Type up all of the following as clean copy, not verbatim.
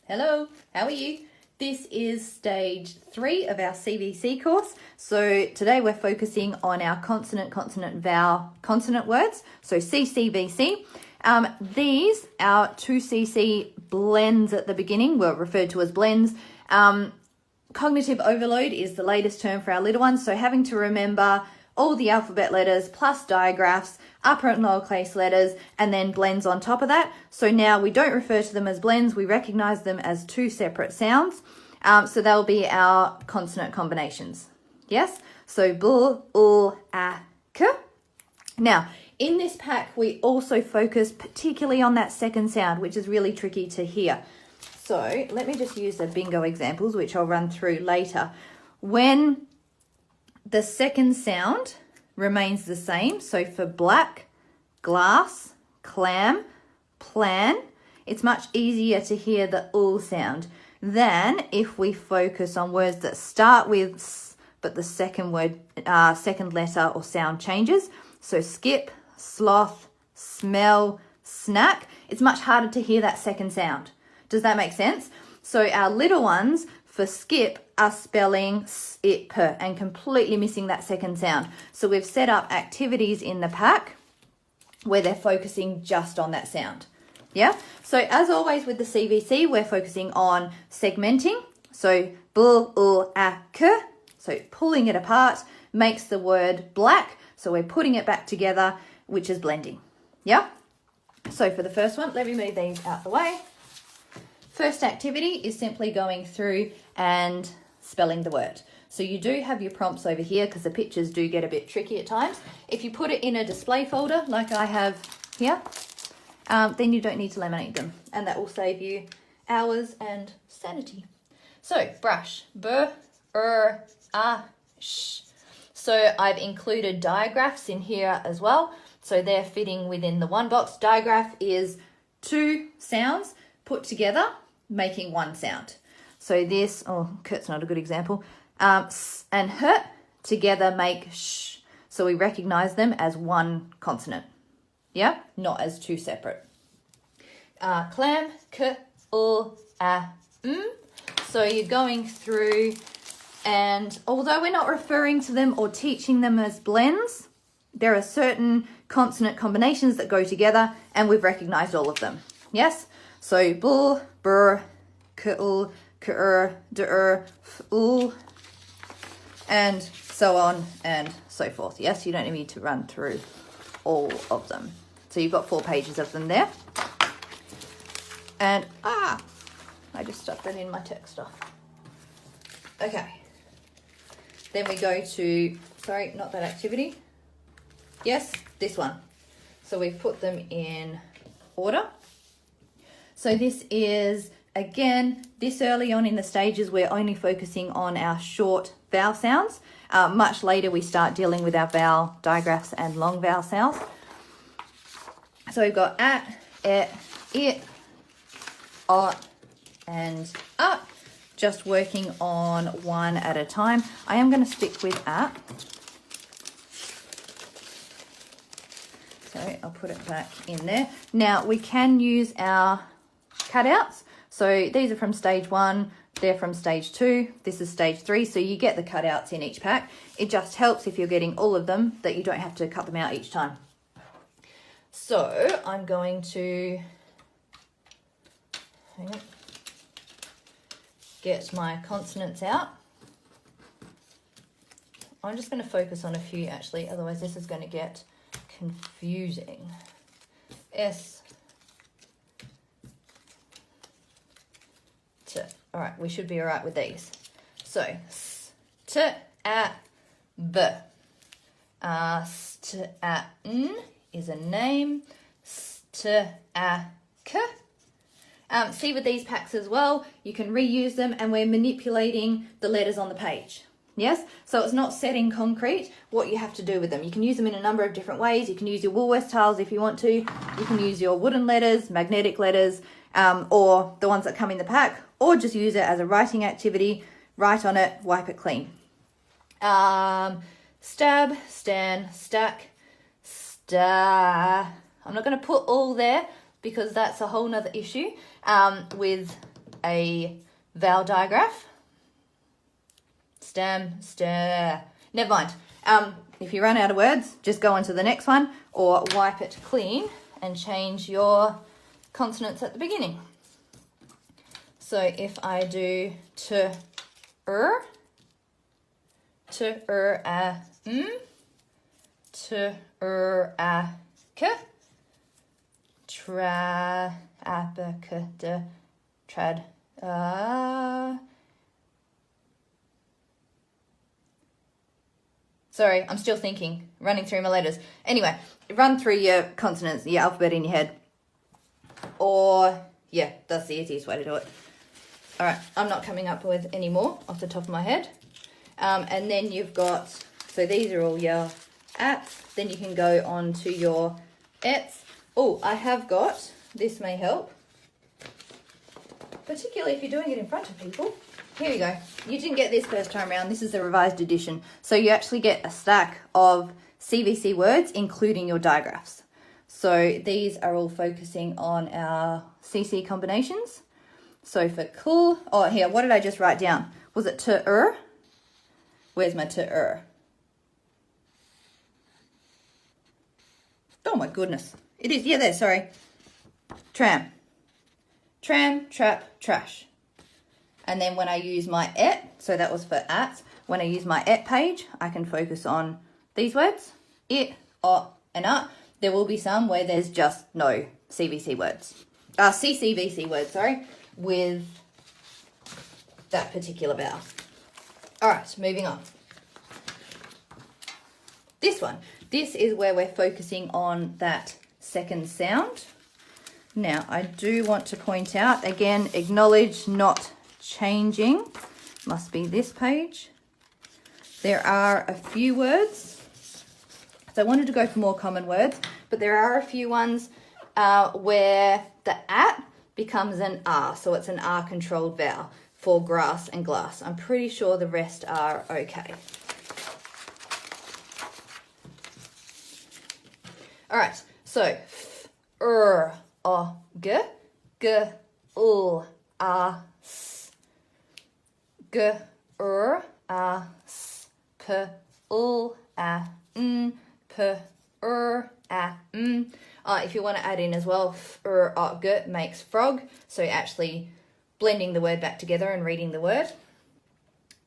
Hello, how are you? This is stage 3 of our CVC course. So today we're focusing on our consonant, vowel, consonant words. So CCVC. These, our 2CC blends at the beginning, were referred to as blends. Cognitive overload is the latest term for our little ones. So having to remember all the alphabet letters plus digraphs, upper and lowercase letters, and then blends on top of that. So now we don't refer to them as blends, we recognize them as two separate sounds. So they'll be our consonant combinations. Yes? So bl, ul, a, k. Now, in this pack, we also focus particularly on that second sound, which is really tricky to hear. So let me just use the bingo examples, which I'll run through later. When the second sound remains the same, so for black, glass, clam, plan, it's much easier to hear the ul sound than if we focus on words that start with s, but the second word, second letter or sound changes. So skip, sloth, smell, snack. It's much harder to hear that second sound. Does that make sense? So our little ones for skip are spelling s-it-p and completely missing that second sound. So we've set up activities in the pack where they're focusing just on that sound. Yeah? So as always with the CVC, we're focusing on segmenting. So bl, ul, a, k. So pulling it apart makes the word black. So we're putting it back together, which is blending. Yeah? So for the first one, let me move these out the way. First activity is simply going through and spelling the word. So you do have your prompts over here because the pictures do get a bit tricky at times. If you put it in a display folder like I have here, then you don't need to laminate them, and that will save you hours and sanity. So brush, b, a, sh. So I've included digraphs in here as well. So they're fitting within the one box. Digraph is two sounds put together, making one sound. So this, oh, Kurt's not a good example. S and h together make sh. So we recognize them as one consonant. Yeah, not as two separate. Clam, k, ul, a, m. So you're going through, and although we're not referring to them or teaching them as blends, there are certain consonant combinations that go together, and we've recognized all of them. Yes? So bl, br, k-ul, k-ur, d-ur, f-ul, and so on and so forth. Yes, you don't need to run through all of them. So you've got 4 pages of them there. And, I just stuck that in my text stuff. Okay. Then we go to, sorry, not that activity. Yes, this one. So we've put them in order. So this is, again, this early on in the stages, we're only focusing on our short vowel sounds. Much later, we start dealing with our vowel digraphs and long vowel sounds. So we've got at, et, it, ot, and up. Just working on one at a time. I am going to stick with at. So I'll put it back in there. Now we can use our cutouts. So these are from stage 1, they're from stage 2, this is stage 3, so you get the cutouts in each pack. It just helps if you're getting all of them that you don't have to cut them out each time. So I'm going to get my consonants out. I'm just going to focus on a few actually, otherwise this is going to get confusing. S, T. All right, we should be all right with these. So, S, T, A, B. S, T, A, N is a name. S, T, A, K. See with these packs as well, you can reuse them, and we're manipulating the letters on the page. Yes, so it's not set in concrete what you have to do with them. You can use them in a number of different ways. You can use your Woolworths tiles if you want to. You can use your wooden letters, magnetic letters, or the ones that come in the pack, or just use it as a writing activity. Write on it, wipe it clean. Stab, stand, stack, star. I'm not going to put all there because that's a whole nother issue with a vowel digraph. Stem, stir. Never mind. If you run out of words, just go on to the next one or wipe it clean and change your consonants at the beginning. So if I do to, a, to, a, k, tra, abacada, trad, sorry, I'm still thinking, running through my letters. Anyway, run through your consonants, your alphabet in your head. Or, yeah, that's the easiest way to do it. All right, I'm not coming up with any more off the top of my head. And then you've got, so these are all your ats. Then you can go on to your ets. Oh, I have got, this may help, particularly if you're doing it in front of people. Here we go. You didn't get this first time around. This is the revised edition. So you actually get a stack of CVC words, including your digraphs. So these are all focusing on our CC combinations. So for cool, oh, here, what did I just write down? Was it to? Where's my to? Oh my goodness. It is, yeah, there, sorry. Tram. Tram, trap, trash. And then when I use my et, so that was for ats, when I use my et page, I can focus on these words, it, and There will be some where there's just no CVC words, CCVC words, sorry, with that particular vowel. All right, moving on. This one, this is where we're focusing on that second sound. Now, I do want to point out, again, acknowledge not changing. Must be this page. There are a few words. So I wanted to go for more common words, but there are a few ones where the at becomes an R. So it's an R controlled vowel for grass and glass. I'm pretty sure the rest are okay. All right, so f, o, g, l, a, s, g, a, s, p, l, a, n, p, a, n. If you want to add in as well, f, o, g makes frog, so actually blending the word back together and reading the word.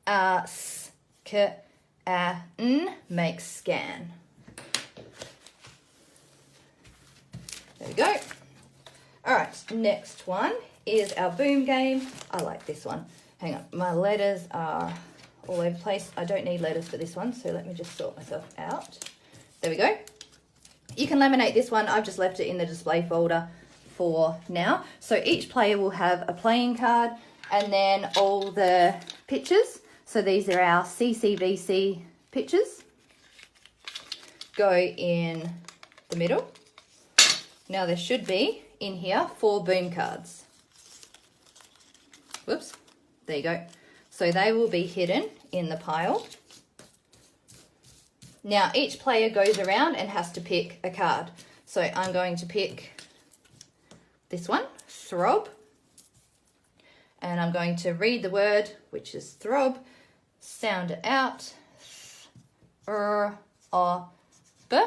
S, k, a, n makes scan. There we go. All right, next one is our boom game. I like this one. Hang on, my letters are all over the place. I don't need letters for this one, so let me just sort myself out. There we go. You can laminate this one. I've just left it in the display folder for now. So each player will have a playing card and then all the pictures. So these are our CCVC pictures. Go in the middle. Now there should be in here 4 boom cards. Whoops, there you go. So they will be hidden in the pile. Now each player goes around and has to pick a card. So I'm going to pick this one, throb. And I'm going to read the word, which is throb, sound it out, b.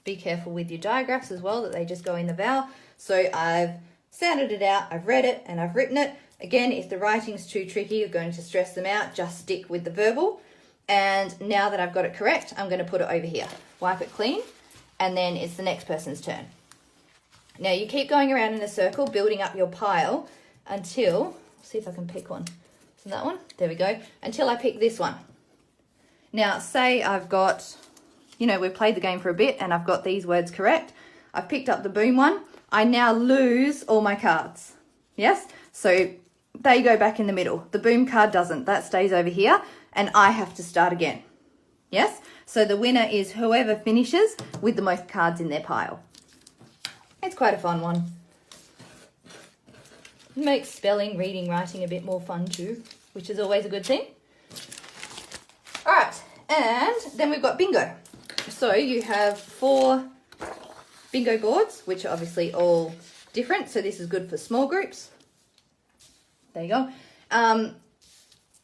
Be careful with your digraphs as well, that they just go in the vowel. So I've sounded it out, I've read it, and I've written it. Again, if the writing's too tricky, you're going to stress them out, just stick with the verbal. And now that I've got it correct, I'm going to put it over here. Wipe it clean, and then it's the next person's turn. Now you keep going around in a circle, building up your pile until, see if I can pick one. So that one, there we go, until I pick this one. Now say I've got, you know, we've played the game for a bit and I've got these words correct. I've picked up the boom one. I now lose all my cards. Yes? So they go back in the middle. The boom card doesn't. That stays over here and I have to start again. Yes? So the winner is whoever finishes with the most cards in their pile. It's quite a fun one. Makes spelling, reading, writing a bit more fun too, which is always a good thing. All right, and then we've got bingo. So you have 4 bingo boards, which are obviously all different. So this is good for small groups. There you go.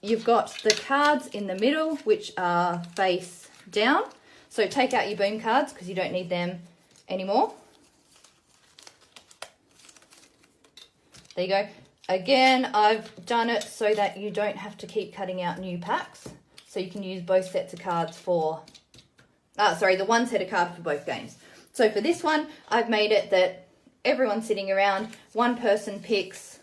You've got the cards in the middle, which are face down. So take out your boom cards because you don't need them anymore. There you go. Again, I've done it so that you don't have to keep cutting out new packs. So you can use both sets of cards for, the one set of cards for both games. So for this one, I've made it that everyone's sitting around, one person picks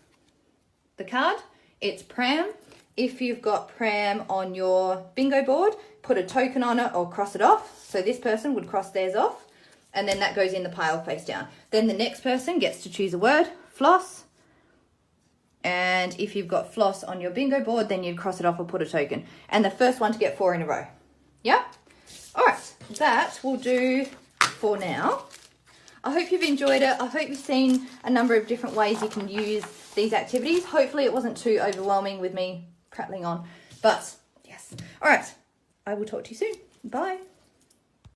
the card, it's Pram. If you've got Pram on your bingo board, put a token on it or cross it off. So this person would cross theirs off, and then that goes in the pile face down. Then the next person gets to choose a word, floss. And if you've got floss on your bingo board, then you'd cross it off or put a token. And the first one to get 4 in a row. Yeah? All right, that will do for now. I hope you've enjoyed it. I hope you've seen a number of different ways you can use these activities. Hopefully it wasn't too overwhelming with me prattling on. But yes. All right, I will talk to you soon. Bye.